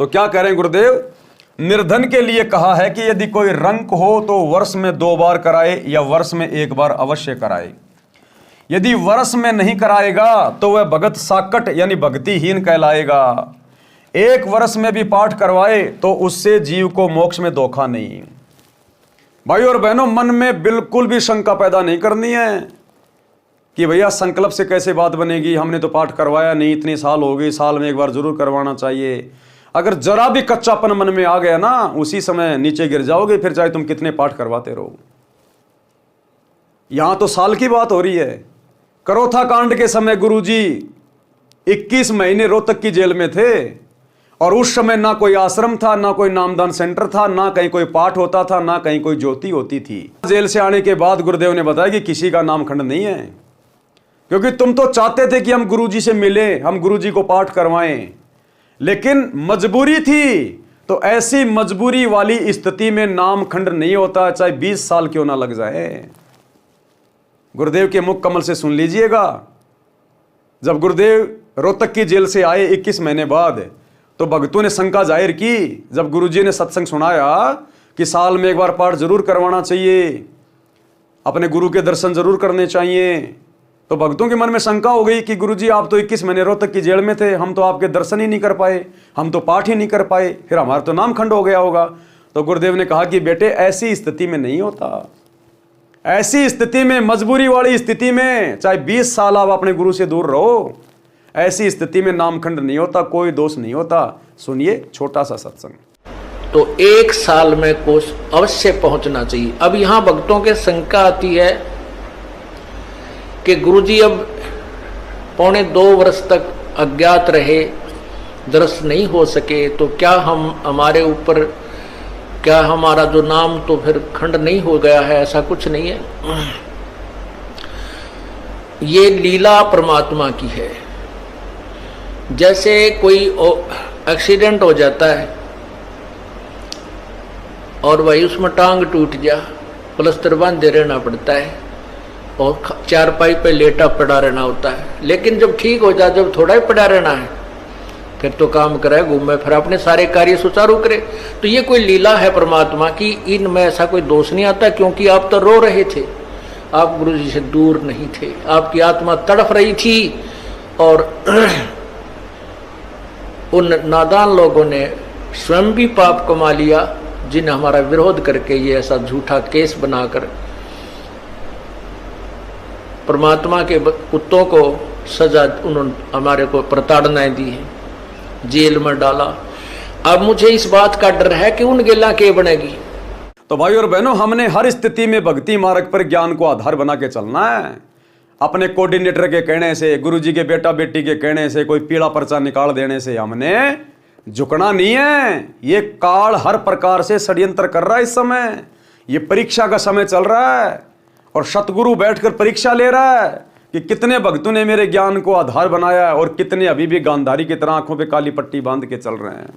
तो क्या कह रहे हैं गुरुदेव? निर्धन के लिए कहा है कि यदि कोई रंक हो तो वर्ष में 2 बार कराए या वर्ष में 1 बार अवश्य कराए। यदि वर्ष में नहीं कराएगा तो वह भगत साकट यानी भक्तिहीन कहलाएगा। 1 वर्ष में भी पाठ करवाए तो उससे जीव को मोक्ष में धोखा नहीं। भाई और बहनों, मन में बिल्कुल भी शंका पैदा नहीं करनी है कि भैया संकल्प से कैसे बात बनेगी, हमने तो पाठ करवाया नहीं, इतने साल हो गए, साल में 1 बार जरूर करवाना चाहिए। अगर जरा भी कच्चापन मन में आ गया ना, उसी समय नीचे गिर जाओगे, फिर चाहे तुम कितने पाठ करवाते रहो। यहां तो साल की बात हो रही है। करोथा कांड के समय गुरुजी 21 महीने रोहतक की जेल में थे और उस समय ना कोई आश्रम था, ना कोई नामदान सेंटर था, ना कहीं कोई पाठ होता था, ना कहीं कोई ज्योति होती थी। जेल से आने के बाद गुरुदेव ने बताया कि किसी का नामखंड नहीं है, क्योंकि तुम तो चाहते थे कि हम गुरुजी से मिले, हम गुरुजी को पाठ करवाएं, लेकिन मजबूरी थी। तो ऐसी मजबूरी वाली स्थिति में नामखंड नहीं होता, चाहे 20 साल क्यों ना लग जाए। गुरुदेव के मुख कमल से सुन लीजिएगा। जब गुरुदेव रोहतक की जेल से आए 21 महीने बाद, तो भक्तों ने शंका जाहिर की। जब गुरुजी ने सत्संग सुनाया कि साल में 1 बार पाठ जरूर करवाना चाहिए, अपने गुरु के दर्शन जरूर करने चाहिए, तो भक्तों के मन में शंका हो गई कि गुरुजी आप तो 21 महीने रोहतक की जेल में थे, हम तो आपके दर्शन ही नहीं कर पाए, हम तो पाठ ही नहीं कर पाए, फिर हमारा तो नामखंड हो गया होगा। तो गुरुदेव ने कहा कि बेटे ऐसी स्थिति में नहीं होता। ऐसी स्थिति में, मजबूरी वाली स्थिति में, चाहे 20 साल आप अपने गुरु से दूर रहो, ऐसी स्थिति में नामखंड नहीं होता, कोई दोष नहीं होता। सुनिए छोटा सा सत्संग। तो 1 साल में कोष अवश्य पहुंचना चाहिए। अब यहां भक्तों के शंका आती है कि गुरुजी अब 1.25 वर्ष तक अज्ञात रहे, दर्शन नहीं हो सके, तो क्या हमारे ऊपर, क्या हमारा जो नाम तो फिर खंड नहीं हो गया है? ऐसा कुछ नहीं है। ये लीला परमात्मा की है। जैसे कोई एक्सीडेंट हो जाता है और वही उसमें टांग टूट जा, प्लास्टर बांधे रहना पड़ता है और चारपाई पे लेटा पड़ा रहना होता है। लेकिन जब ठीक हो जाए, जब थोड़ा ही पड़ा रहना है, फिर तो काम करे, घूमे, फिर अपने सारे कार्य सुचारू करे। तो ये कोई लीला है परमात्मा की, इनमें ऐसा कोई दोष नहीं आता। क्योंकि आप तो रो रहे थे, आप गुरु जी से दूर नहीं थे, आपकी आत्मा तड़फ रही थी और उन नादान लोगों ने स्वयं भी पाप कमा लिया, जिन्हें हमारा विरोध करके ये ऐसा झूठा केस बनाकर परमात्मा के कुत्तों को सजा, उन्होंने हमारे को प्रताड़नाएं दी है, जेल में डाला। अब मुझे इस बात का डर है कि उन गेला के बनेगी। तो भाई और बहनों, हमने हर स्थिति में भक्ति मार्ग पर ज्ञान को आधार बना के चलना है। अपने कोऑर्डिनेटर के कहने से, गुरुजी के बेटा बेटी के कहने से, कोई पीला पर्चा निकाल देने से हमने झुकना नहीं है। ये काल हर प्रकार से षड्यंत्र कर रहा है। इस समय ये परीक्षा का समय चल रहा है और सतगुरु बैठकर परीक्षा ले रहा है कि कितने भक्तों ने मेरे ज्ञान को आधार बनाया और कितने अभी भी गांधारी की तरह आंखों पे काली पट्टी बांध के चल रहे हैं।